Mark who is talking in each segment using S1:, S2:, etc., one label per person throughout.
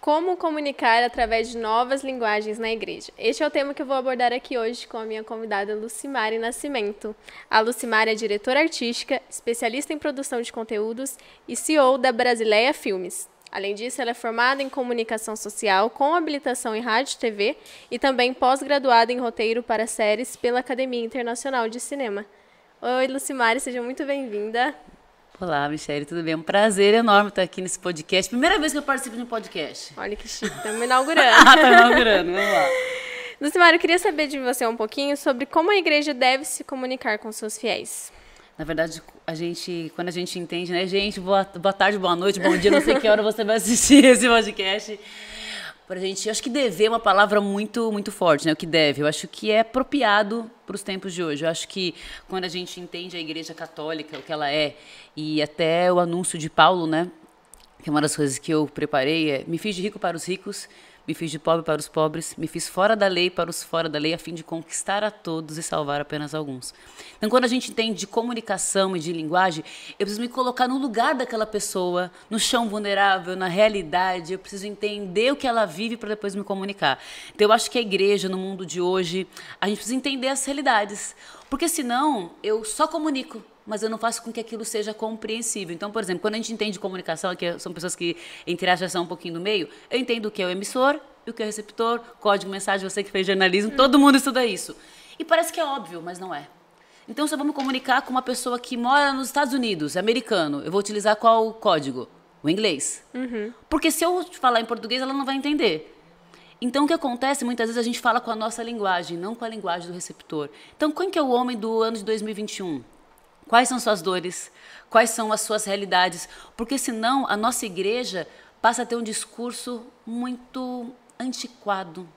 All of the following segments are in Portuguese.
S1: Como comunicar através de novas linguagens na igreja? Este é o tema que eu vou abordar aqui hoje com a minha convidada Lucimari Nascimento. A Lucimari é diretora artística, especialista em produção de conteúdos e CEO da Brasileia Filmes. Além disso, ela é formada em comunicação social com habilitação em rádio e TV e também pós-graduada em roteiro para séries pela Academia Internacional de Cinema. Oi, Lucimari, seja muito bem-vinda.
S2: Olá, Michele, tudo bem? É um prazer enorme estar aqui nesse podcast. Primeira vez que eu participo de um podcast.
S1: Olha que chique, estamos inaugurando.
S2: Estamos inaugurando, vamos lá.
S1: Lucimari, eu queria saber de você um pouquinho sobre como a igreja deve se comunicar com seus fiéis.
S2: Na verdade, quando a gente entende, né, gente, boa tarde, boa noite, bom dia, não sei que hora você vai assistir esse podcast. Pra gente, eu acho que dever é uma palavra muito, muito forte, né? O que deve. Eu acho que é apropriado para os tempos de hoje. Eu acho que quando a gente entende a Igreja Católica, o que ela é, e até o anúncio de Paulo, né? Que é uma das coisas que eu preparei, é: me fiz de rico para os ricos, me fiz de pobre para os pobres, me fiz fora da lei para os fora da lei, a fim de conquistar a todos e salvar apenas alguns. Então, quando a gente entende de comunicação e de linguagem, eu preciso me colocar no lugar daquela pessoa, no chão vulnerável, na realidade. Eu preciso entender o que ela vive para depois me comunicar. Então, eu acho que a igreja, no mundo de hoje, a gente precisa entender as realidades. Porque senão, eu só comunico, mas eu não faço com que aquilo seja compreensível. Então, por exemplo, quando a gente entende comunicação, que são pessoas que, entre aspas, são um pouquinho do meio, eu entendo o que é o emissor e o que é o receptor, código, mensagem, você que fez jornalismo, todo mundo estuda isso. E parece que é óbvio, mas não é. Então, se eu vou me comunicar com uma pessoa que mora nos Estados Unidos, é americano, eu vou utilizar qual código? O inglês. Porque se eu falar em português, ela não vai entender. Então, o que acontece, muitas vezes a gente fala com a nossa linguagem, não com a linguagem do receptor. Então, quem que é o homem do ano de 2021? Quais são suas dores? Quais são as suas realidades? Porque senão a nossa igreja passa a ter um discurso muito antiquado,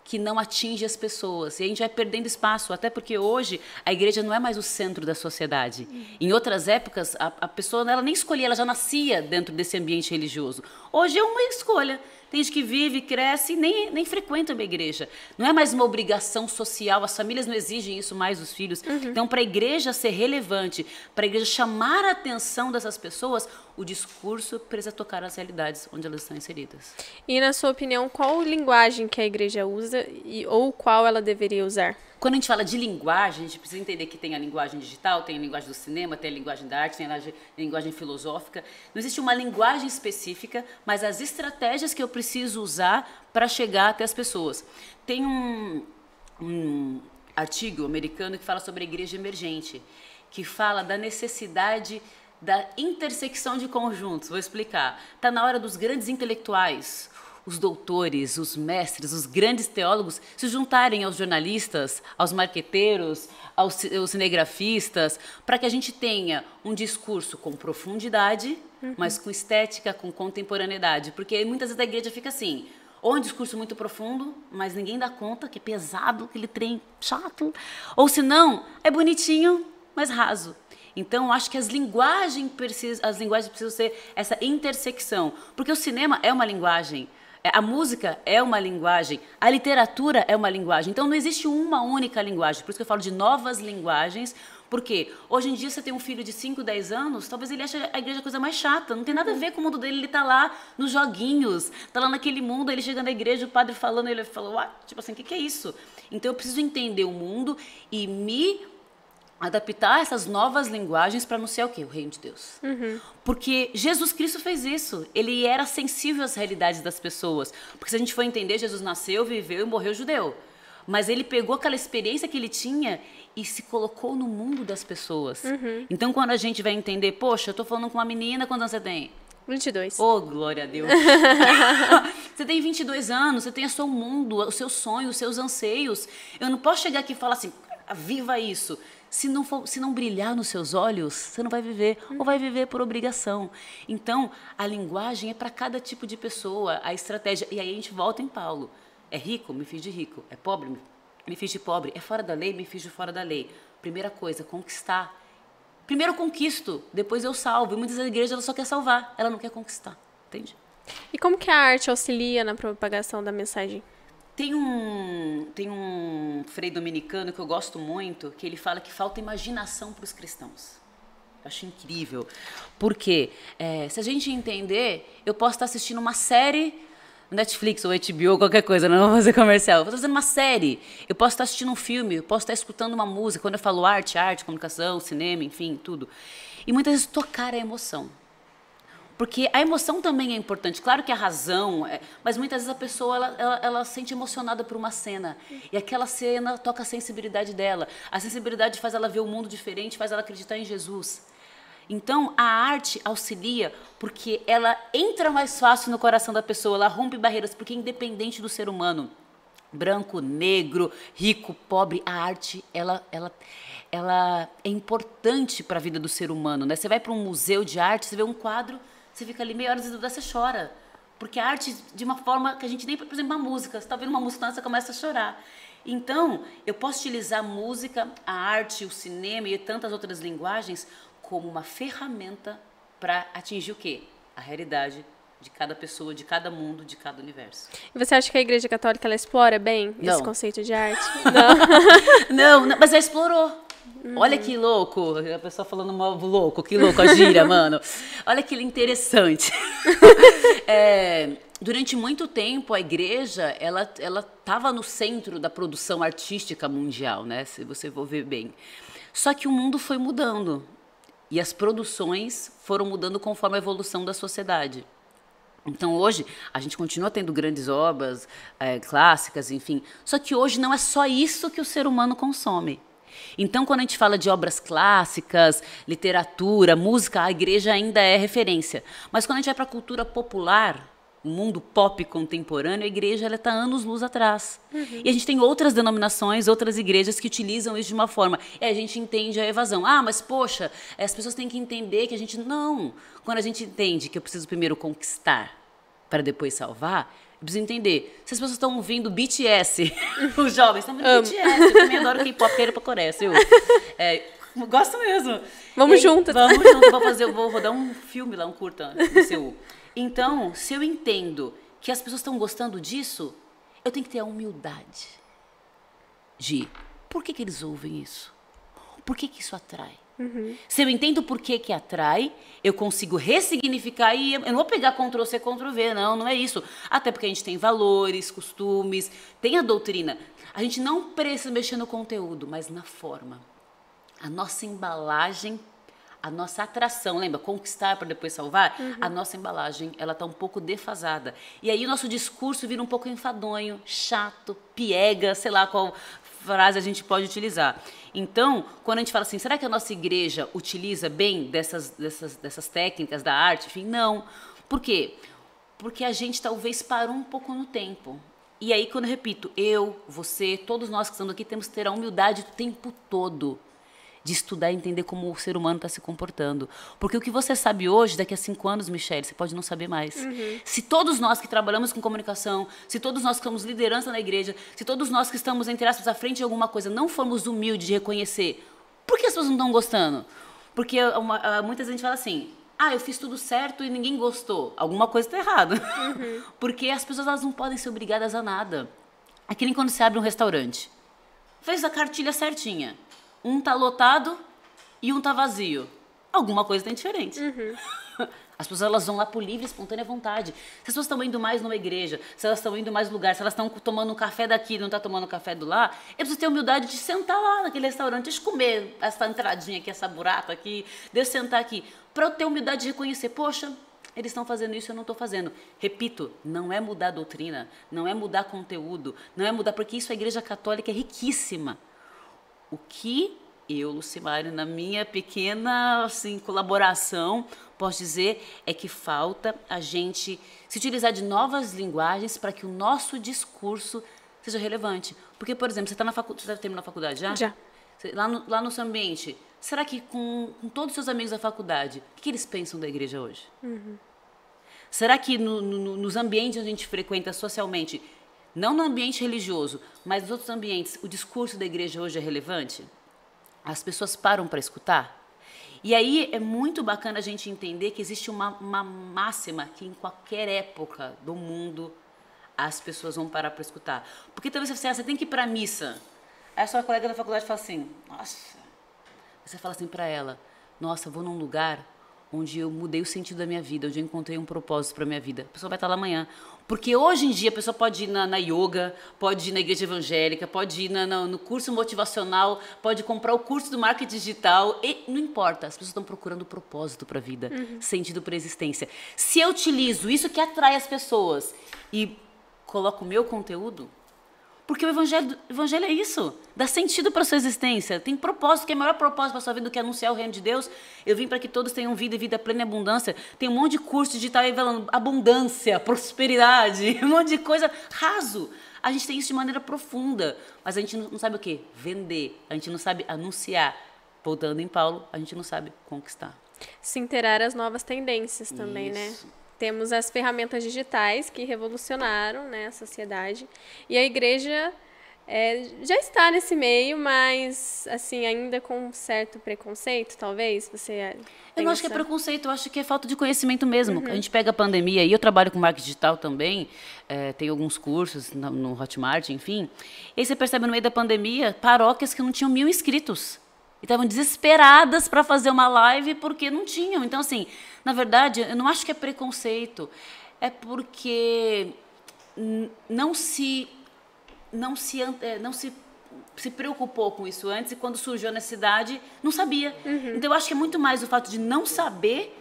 S2: que não atinge as pessoas. E a gente vai perdendo espaço, até porque hoje a igreja não é mais o centro da sociedade. Em outras épocas, a pessoa ela nem escolhia, ela já nascia dentro desse ambiente religioso. Hoje é uma escolha. Tem gente que vive, cresce e nem frequenta uma igreja. Não é mais uma obrigação social, as famílias não exigem isso mais dos filhos. Então, para a igreja ser relevante, para a igreja chamar a atenção dessas pessoas, o discurso precisa tocar as realidades onde elas estão inseridas.
S1: E, na sua opinião, qual linguagem que a igreja usa ou qual ela deveria usar?
S2: Quando a gente fala de linguagem, a gente precisa entender que tem a linguagem digital, tem a linguagem do cinema, tem a linguagem da arte, tem a linguagem filosófica. Não existe uma linguagem específica, mas as estratégias que eu preciso usar para chegar até as pessoas. Tem um artigo americano que fala sobre a igreja emergente, que fala da necessidade da intersecção de conjuntos. Vou explicar. Está na hora dos grandes intelectuais, os doutores, os mestres, os grandes teólogos se juntarem aos jornalistas, aos marqueteiros, aos cinegrafistas, para que a gente tenha um discurso com profundidade, mas com estética, com contemporaneidade. Porque muitas vezes a igreja fica assim, ou um discurso muito profundo, mas ninguém dá conta, que é pesado, aquele trem chato, ou se não, é bonitinho, mas raso. Então, acho que as linguagens precisam ser essa intersecção, porque o cinema é uma linguagem, a música é uma linguagem, a literatura é uma linguagem. Então, não existe uma única linguagem. Por isso que eu falo de novas linguagens, porque hoje em dia você tem um filho de 5, 10 anos, talvez ele ache a igreja a coisa mais chata, não tem nada a ver com o mundo dele, ele está lá nos joguinhos, está lá naquele mundo, ele chega na igreja, o padre falando, ele fala, tipo assim, o que é isso? Então, eu preciso entender o mundo e me adaptar essas novas linguagens para anunciar o quê? O reino de Deus. Porque Jesus Cristo fez isso. Ele era sensível às realidades das pessoas. Porque se a gente for entender, Jesus nasceu, viveu e morreu judeu. Mas ele pegou aquela experiência que ele tinha e se colocou no mundo das pessoas. Então, quando a gente vai entender, poxa, eu estou falando com uma menina, quantos anos você tem?
S1: 22.
S2: Oh, glória a Deus. Você tem 22 anos, você tem o seu mundo, o seu sonho, os seus anseios. Eu não posso chegar aqui e falar assim, viva isso. Se não brilhar nos seus olhos, você não vai viver, ou vai viver por obrigação. Então, a linguagem é para cada tipo de pessoa, a estratégia. E aí a gente volta em Paulo. É rico? Me fiz de rico. É pobre? Me fiz de pobre. É fora da lei? Me fiz de fora da lei. Primeira coisa, conquistar. Primeiro eu conquisto, depois eu salvo. E muitas vezes a igreja ela só quer salvar, ela não quer conquistar. Entende?
S1: E como que a arte auxilia na propagação da mensagem?
S2: Tem um frei dominicano que eu gosto muito, que ele fala que falta imaginação para os cristãos. Eu acho incrível. Porque se a gente entender, eu posso estar assistindo uma série Netflix ou HBO, qualquer coisa, não vou fazer comercial. Eu estou fazendo uma série, eu posso estar assistindo um filme, eu posso estar escutando uma música. Quando eu falo arte, comunicação, cinema, enfim, tudo. E muitas vezes tocar a emoção. Porque a emoção também é importante. Claro que a razão, mas muitas vezes a pessoa ela se sente emocionada por uma cena. E aquela cena toca a sensibilidade dela. A sensibilidade faz ela ver o mundo diferente, faz ela acreditar em Jesus. Então, a arte auxilia porque ela entra mais fácil no coração da pessoa, ela rompe barreiras, porque independente do ser humano, branco, negro, rico, pobre, a arte, ela é importante para a vida do ser humano, né? Você vai para um museu de arte, você vê um quadro, você fica ali meia hora e você chora. Porque a arte, de uma forma que a gente nem... Por exemplo, uma música. Você está vendo uma música, você começa a chorar. Então, eu posso utilizar a música, a arte, o cinema e tantas outras linguagens como uma ferramenta para atingir o quê? A realidade de cada pessoa, de cada mundo, de cada universo.
S1: E você acha que a Igreja Católica ela explora bem esse conceito de arte?
S2: Não, mas ela explorou. Olha que louco, a pessoa falando mal louco, que louco, a gíria, mano. Olha que interessante. Durante muito tempo, a igreja, ela estava no centro da produção artística mundial, né? Se você for ver bem. Só que o mundo foi mudando e as produções foram mudando conforme a evolução da sociedade. Então, hoje, a gente continua tendo grandes obras clássicas, enfim. Só que hoje não é só isso que o ser humano consome. Então, quando a gente fala de obras clássicas, literatura, música, a igreja ainda é referência. Mas quando a gente vai para a cultura popular, o mundo pop contemporâneo, a igreja está anos-luz atrás. E a gente tem outras denominações, outras igrejas que utilizam isso de uma forma. E a gente entende a evasão. Ah, mas poxa, as pessoas têm que entender que a gente... Não. Quando a gente entende que eu preciso primeiro conquistar para depois salvar... Eu preciso entender. Se as pessoas estão ouvindo BTS, os jovens estão ouvindo BTS, eu também adoro K-pop, quero ir pra Coreia, eu gosto mesmo.
S1: Vamos juntas.
S2: Vamos juntas, vou rodar um filme lá, um curta no Seul. Então, se eu entendo que as pessoas estão gostando disso, eu tenho que ter a humildade de por que eles ouvem isso? Por que isso atrai? Se eu entendo por que atrai, eu consigo ressignificar e eu não vou pegar Ctrl+C, Ctrl+V, não é isso. Até porque a gente tem valores, costumes, tem a doutrina. A gente não precisa mexer no conteúdo, mas na forma. A nossa embalagem, a nossa atração, lembra? Conquistar para depois salvar? A nossa embalagem, ela está um pouco defasada. E aí o nosso discurso vira um pouco enfadonho, chato, piega, sei lá qual frase a gente pode utilizar. Então, quando a gente fala assim, será que a nossa igreja utiliza bem dessas técnicas da arte? Enfim, não. Por quê? Porque a gente talvez parou um pouco no tempo. E aí, quando eu repito, eu, você, todos nós que estamos aqui, temos que ter a humildade o tempo todo de estudar e entender como o ser humano está se comportando. Porque o que você sabe hoje, daqui a 5 anos, Michele, você pode não saber mais. Se todos nós que trabalhamos com comunicação, se todos nós que somos liderança na igreja, se todos nós que estamos, entre aspas, à frente de alguma coisa, não formos humildes de reconhecer, por que as pessoas não estão gostando? Porque muitas vezes a gente fala assim, eu fiz tudo certo e ninguém gostou. Alguma coisa está errada. Porque as pessoas elas não podem ser obrigadas a nada. É que nem quando você abre um restaurante. Fez a cartilha certinha. Um tá lotado e um tá vazio. Alguma coisa tem diferente. As pessoas elas vão lá por livre e espontânea vontade. Se as pessoas estão indo mais numa igreja, se elas estão indo mais lugar, se elas estão tomando um café daqui e não estão tomando um café do lá, eu preciso ter a humildade de sentar lá naquele restaurante, de comer essa entradinha aqui, essa buraco aqui, de eu sentar aqui, para eu ter a humildade de reconhecer, poxa, eles estão fazendo isso, eu não estou fazendo. Repito, não é mudar a doutrina, não é mudar conteúdo, não é mudar, porque isso a Igreja Católica é riquíssima. O que eu, Lucimari, na minha pequena colaboração, posso dizer é que falta a gente se utilizar de novas linguagens para que o nosso discurso seja relevante. Porque, por exemplo, você está na faculdade, você terminou a faculdade já?
S1: Já.
S2: Lá no seu ambiente, será que com todos os seus amigos da faculdade, o que eles pensam da igreja hoje? Será que nos ambientes onde a gente frequenta socialmente, não no ambiente religioso, mas nos outros ambientes, o discurso da igreja hoje é relevante? As pessoas param para escutar? E aí é muito bacana a gente entender que existe uma máxima que em qualquer época do mundo as pessoas vão parar para escutar. Porque talvez você tem que ir para a missa. Aí a sua colega da faculdade fala assim, nossa. Você fala assim para ela, nossa, eu vou num lugar onde eu mudei o sentido da minha vida, onde eu encontrei um propósito para minha vida. A pessoa vai estar lá amanhã. Porque hoje em dia a pessoa pode ir na yoga, pode ir na igreja evangélica, pode ir no curso motivacional, pode comprar o curso do marketing digital. E não importa, as pessoas estão procurando propósito para a vida, sentido para a existência. Se eu utilizo isso que atrai as pessoas e coloco o meu conteúdo, porque o evangelho é isso, dá sentido para a sua existência, tem propósito, que é o maior propósito para a sua vida do que anunciar o reino de Deus. Eu vim para que todos tenham vida e vida plena e abundância. Tem um monte de curso digital aí falando abundância, prosperidade, um monte de coisa raso. A gente tem isso de maneira profunda, mas a gente não sabe o quê? Vender, a gente não sabe anunciar. Voltando em Paulo, a gente não sabe conquistar.
S1: Se inteirar as novas tendências também,
S2: Isso.
S1: né? Temos as ferramentas digitais que revolucionaram, né, a sociedade. E a igreja já está nesse meio, mas assim, ainda com um certo preconceito, talvez?
S2: Eu não acho que é preconceito, eu acho que é falta de conhecimento mesmo. A gente pega a pandemia, e eu trabalho com marketing digital também, tenho alguns cursos no Hotmart, enfim. E aí você percebe no meio da pandemia, paróquias que não tinham 1.000 inscritos. E estavam desesperadas para fazer uma live porque não tinham. Então, assim, na verdade, eu não acho que é preconceito. É porque não se preocupou com isso antes e quando surgiu a necessidade, não sabia. Então, eu acho que é muito mais o fato de não saber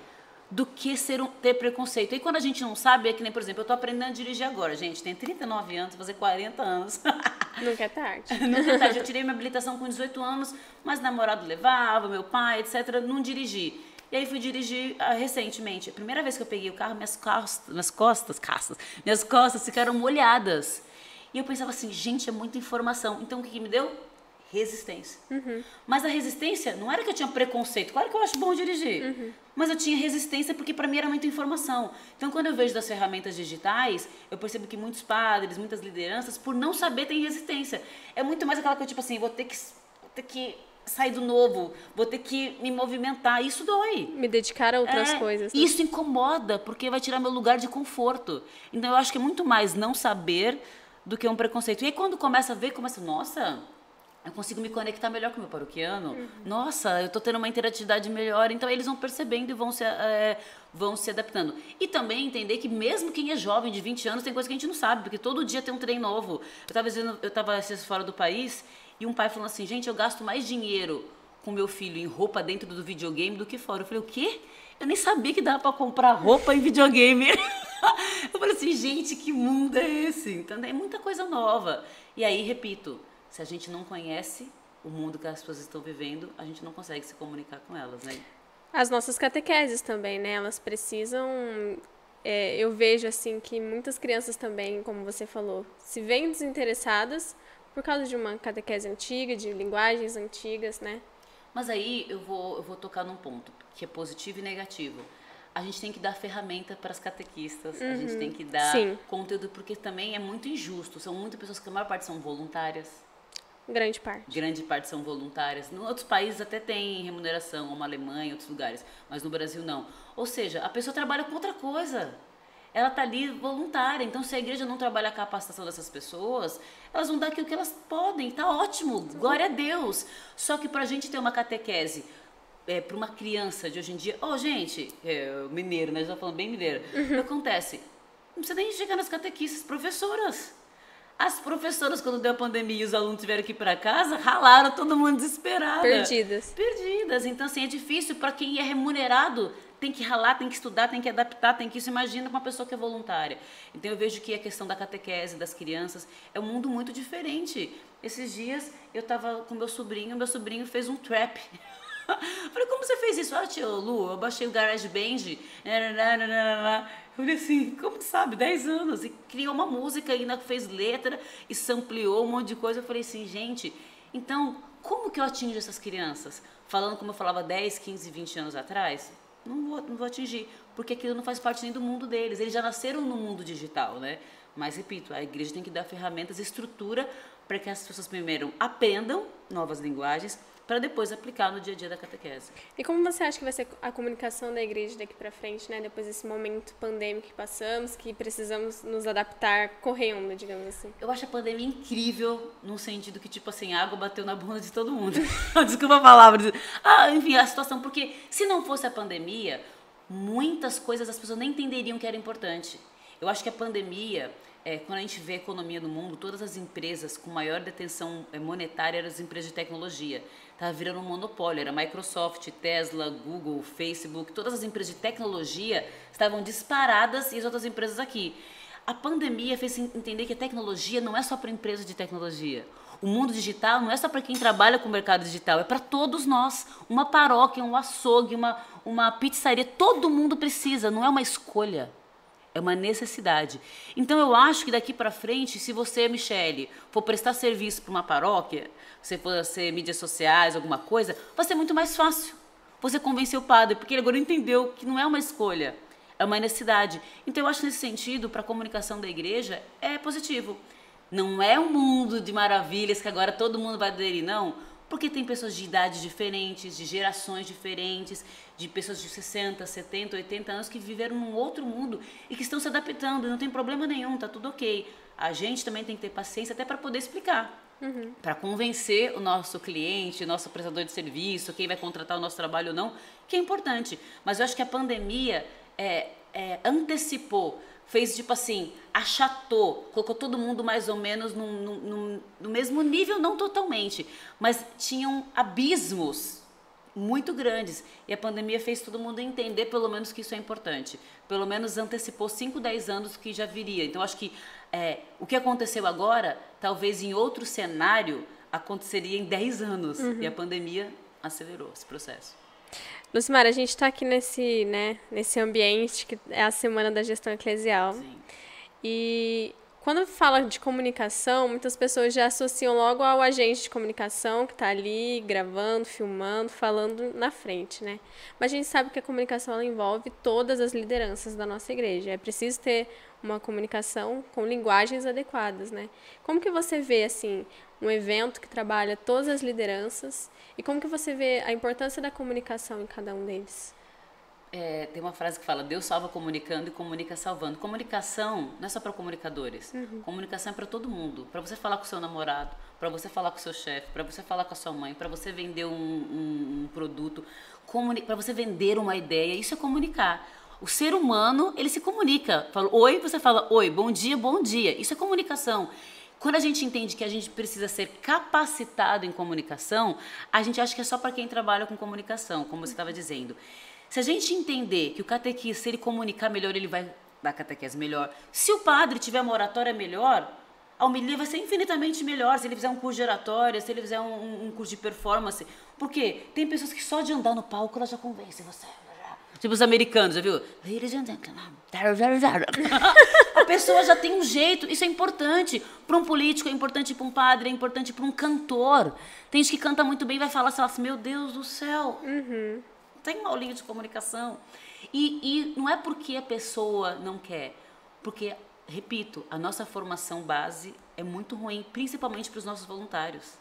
S2: do que ter preconceito. E quando a gente não sabe, é que nem, por exemplo, eu estou aprendendo a dirigir agora. Gente, tenho 39 anos, vou fazer 40 anos.
S1: Nunca é tarde.
S2: Nunca é tarde. Eu tirei minha habilitação com 18 anos, mas namorado levava, meu pai, etc. Não dirigi. E aí fui dirigir recentemente. A primeira vez que eu peguei o carro, minhas costas ficaram molhadas. E eu pensava assim, gente, é muita informação. Então o que me deu? Resistência. Mas a resistência não era que eu tinha preconceito. Claro que eu acho bom dirigir. Mas eu tinha resistência porque para mim era muita informação. Então quando eu vejo das ferramentas digitais, eu percebo que muitos padres, muitas lideranças, por não saber, têm resistência. É muito mais aquela coisa tipo assim, vou ter que sair do novo, vou ter que me movimentar. Isso dói.
S1: Me dedicar a outras coisas. Né?
S2: Isso incomoda, porque vai tirar meu lugar de conforto. Então eu acho que é muito mais não saber do que um preconceito. E aí quando começa a ver, nossa, eu consigo me conectar melhor com o meu paroquiano. Nossa, eu estou tendo uma interatividade melhor. Então, eles vão percebendo e vão se adaptando. E também entender que mesmo quem é jovem, de 20 anos, tem coisa que a gente não sabe, porque todo dia tem um trem novo. Eu estava fora do país e um pai falando assim, gente, eu gasto mais dinheiro com meu filho em roupa dentro do videogame do que fora. Eu falei, o quê? Eu nem sabia que dava para comprar roupa em videogame. Eu falei assim, gente, que mundo é esse? Então, é muita coisa nova. E aí, repito, se a gente não conhece o mundo que as pessoas estão vivendo, a gente não consegue se comunicar com elas, né?
S1: As nossas catequeses também, né? Elas precisam... eu vejo, assim, que muitas crianças também, como você falou, se veem desinteressadas por causa de uma catequese antiga, de linguagens antigas, né?
S2: Mas aí eu vou tocar num ponto, que é positivo e negativo. A gente tem que dar ferramenta para as catequistas, a gente tem que dar conteúdo, porque também é muito injusto. São muitas pessoas que a maior parte são voluntárias.
S1: Grande parte.
S2: Grande parte são voluntárias. Em outros países até tem remuneração, como a Alemanha, em outros lugares, mas no Brasil não. Ou seja, a pessoa trabalha com outra coisa. Ela está ali voluntária. Então, se a igreja não trabalha a capacitação dessas pessoas, elas vão dar aquilo que elas podem. Está ótimo, glória a Deus. Só que para a gente ter uma catequese, para uma criança de hoje em dia... gente, mineiro, né? Já falando bem mineiro. O que acontece? Não precisa nem chegar nas catequistas, professoras. As professoras, quando deu a pandemia e os alunos tiveram que ir para casa, ralaram, todo mundo desesperado. Perdidas. Então, assim, é difícil para quem é remunerado, tem que ralar, tem que estudar, tem que adaptar, tem que isso. Imagina com uma pessoa que é voluntária. Então, eu vejo que a questão da catequese das crianças é um mundo muito diferente. Esses dias, eu estava com meu sobrinho fez um trap. Falei, como você fez isso? Tio Lu, eu baixei o GarageBand. Eu falei assim, como tu sabe? 10 anos. E criou uma música, ainda fez letra e sampleou um monte de coisa. Eu falei assim, gente, então, como que eu atingo essas crianças? Falando como eu falava 10, 15, 20 anos atrás? Não vou atingir, porque aquilo não faz parte nem do mundo deles. Eles já nasceram no mundo digital, né? Mas, repito, a igreja tem que dar ferramentas e estrutura para que as pessoas primeiro aprendam novas linguagens, para depois aplicar no dia a dia da catequese.
S1: E como você acha que vai ser a comunicação da igreja daqui para frente, né? Depois desse momento pandêmico que passamos, que precisamos nos adaptar correndo, digamos assim?
S2: Eu acho a pandemia incrível, num sentido que, tipo assim, a água bateu na bunda de todo mundo. Desculpa a palavra. Enfim, a situação, porque se não fosse a pandemia, muitas coisas as pessoas nem entenderiam que era importante. Eu acho que a pandemia, quando a gente vê a economia no mundo, todas as empresas com maior detenção monetária eram as empresas de tecnologia. Estava virando um monopólio, era Microsoft, Tesla, Google, Facebook, todas as empresas de tecnologia estavam disparadas e as outras empresas aqui. A pandemia fez entender que a tecnologia não é só para empresas de tecnologia. O mundo digital não é só para quem trabalha com o mercado digital, é para todos nós. Uma paróquia, um açougue, uma pizzaria, todo mundo precisa, não é uma escolha. É uma necessidade. Então, eu acho que daqui para frente, se você, Michele, for prestar serviço para uma paróquia, se for ser mídias sociais, alguma coisa, vai ser muito mais fácil você convencer o padre, porque ele agora entendeu que não é uma escolha, é uma necessidade. Então, eu acho que nesse sentido, para a comunicação da igreja, é positivo. Não é um mundo de maravilhas que agora todo mundo vai aderir, não. Porque tem pessoas de idades diferentes, de gerações diferentes, de pessoas de 60, 70, 80 anos que viveram num outro mundo e que estão se adaptando, não tem problema nenhum, tá tudo ok. A gente também tem que ter paciência até para poder explicar, para convencer o nosso cliente, o nosso prestador de serviço, quem vai contratar o nosso trabalho ou não, que é importante. Mas eu acho que a pandemia antecipou, fez tipo assim, achatou, colocou todo mundo mais ou menos no mesmo nível, não totalmente, mas tinham abismos muito grandes. E a pandemia fez todo mundo entender, pelo menos, que isso é importante. Pelo menos antecipou 5, 10 anos que já viria. Então, acho que o que aconteceu agora, talvez em outro cenário, aconteceria em 10 anos. E a pandemia acelerou esse processo.
S1: Lucimara, a gente está aqui nesse ambiente que é a Semana da Gestão Eclesial.
S2: Sim.
S1: E quando fala de comunicação, muitas pessoas já associam logo ao agente de comunicação que está ali gravando, filmando, falando na frente, né? Mas a gente sabe que a comunicação ela envolve todas as lideranças da nossa igreja. É preciso ter uma comunicação com linguagens adequadas, né? Como que você vê, assim, um evento que trabalha todas as lideranças e como que você vê a importância da comunicação em cada um deles?
S2: Tem uma frase que fala, Deus salva comunicando e comunica salvando. Comunicação não é só para comunicadores. Comunicação é para todo mundo. Para você falar com o seu namorado, para você falar com o seu chefe, para você falar com a sua mãe, para você vender um produto, para você vender uma ideia. Isso é comunicar. O ser humano, ele se comunica. Fala, oi, você fala, oi, bom dia, bom dia. Isso é comunicação. Quando a gente entende que a gente precisa ser capacitado em comunicação, a gente acha que é só para quem trabalha com comunicação, como você estava dizendo. Se a gente entender que o catequista, se ele comunicar melhor, ele vai dar catequese melhor. Se o padre tiver uma oratória melhor, a homilia vai ser infinitamente melhor. Se ele fizer um curso de oratória, se ele fizer um curso de performance. Por quê? Tem pessoas que só de andar no palco, ela já convence você. Tipo os americanos, já viu? Ladies and gentlemen. A pessoa já tem um jeito. Isso é importante. Para um político, é importante para um padre, é importante para um cantor. Tem gente que canta muito bem e vai falar assim, meu Deus do céu. Tem uma aulinha de comunicação. E não é porque a pessoa não quer. Porque, repito, a nossa formação base é muito ruim, principalmente para os nossos voluntários.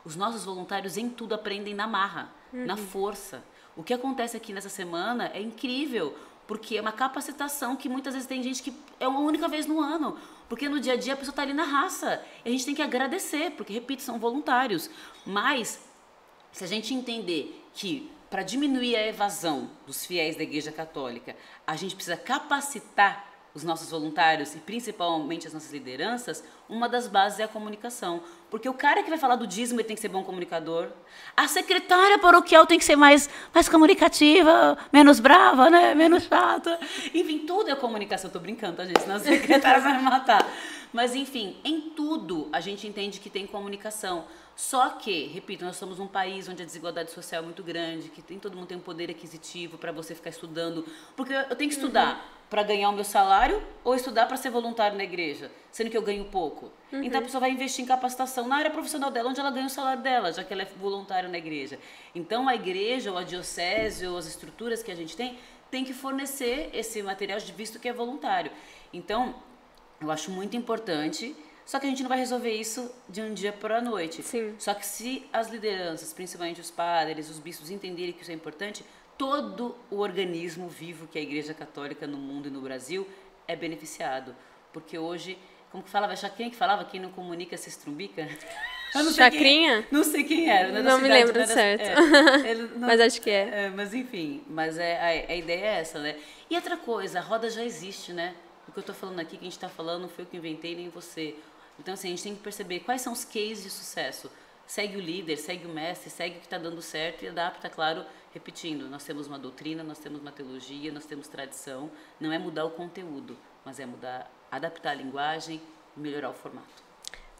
S2: Os nossos voluntários em tudo aprendem na marra, na força. O que acontece aqui nessa semana é incrível, porque é uma capacitação que muitas vezes tem gente que é uma única vez no ano, porque no dia a dia a pessoa está ali na raça. E a gente tem que agradecer, porque, repito, são voluntários. Mas, se a gente entender que para diminuir a evasão dos fiéis da Igreja Católica, a gente precisa capacitar os nossos voluntários e principalmente as nossas lideranças, uma das bases é a comunicação. Porque o cara que vai falar do dízimo ele tem que ser bom comunicador. A secretária paroquial tem que ser mais comunicativa, menos brava, né? Menos chata. Enfim, tudo é comunicação. Tô brincando, tá, gente? Senão a secretária vai me matar. Mas, enfim, em tudo a gente entende que tem comunicação. Só que, repito, nós somos um país onde a desigualdade social é muito grande, que todo mundo tem um poder aquisitivo para você ficar estudando. Porque eu tenho que estudar para ganhar o meu salário ou estudar para ser voluntário na igreja, sendo que eu ganho pouco. Então a pessoa vai investir em capacitação na área profissional dela, onde ela ganha o salário dela, já que ela é voluntária na igreja. Então a igreja, ou a diocese, ou as estruturas que a gente tem que fornecer esse material, visto que é voluntário. Então, eu acho muito importante, só que a gente não vai resolver isso de um dia para a noite.
S1: Sim.
S2: Só que se as lideranças, principalmente os padres, os bispos, entenderem que isso é importante, todo o organismo vivo que é a Igreja Católica no mundo e no Brasil é beneficiado. Porque hoje, como que falava, quem é que falava? Quem não comunica se estrumbica? Eu não sei
S1: Chacrinha?
S2: Não sei quem era. Né?
S1: Não me
S2: cidade,
S1: lembro certo. Mas acho que é.
S2: Mas enfim, a ideia é essa, né? E outra coisa, a roda já existe, né? O que eu tô falando aqui, que a gente tá falando, não foi eu que inventei, nem você. Então, assim, a gente tem que perceber quais são os cases de sucesso. Segue o líder, segue o mestre, segue o que está dando certo e adapta, claro, repetindo. Nós temos uma doutrina, nós temos uma teologia, nós temos tradição. Não é mudar o conteúdo, mas é adaptar a linguagem e melhorar o formato.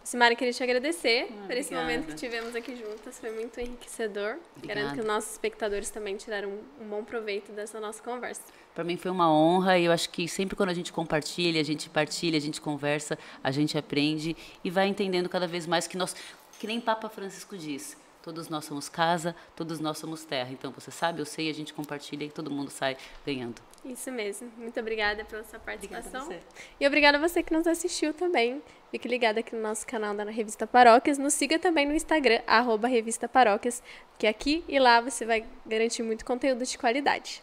S1: Simara, queria te agradecer por esse
S2: Obrigada.
S1: momento que tivemos aqui juntas. Foi muito enriquecedor.
S2: Obrigada.
S1: Garanto que os nossos espectadores também tiraram um bom proveito dessa nossa conversa.
S2: Para mim foi uma honra e eu acho que sempre quando a gente compartilha, a gente partilha, a gente conversa, a gente aprende e vai entendendo cada vez mais que nós, que nem Papa Francisco diz, todos nós somos casa, todos nós somos terra. Então você sabe, eu sei, a gente compartilha e todo mundo sai ganhando.
S1: Isso mesmo. Muito obrigada pela sua participação.
S2: Obrigada a você.
S1: E obrigada a você que nos assistiu também. Fique ligado aqui no nosso canal da Revista Paróquias. Nos siga também no Instagram, @Revista Paróquias, que aqui e lá você vai garantir muito conteúdo de qualidade.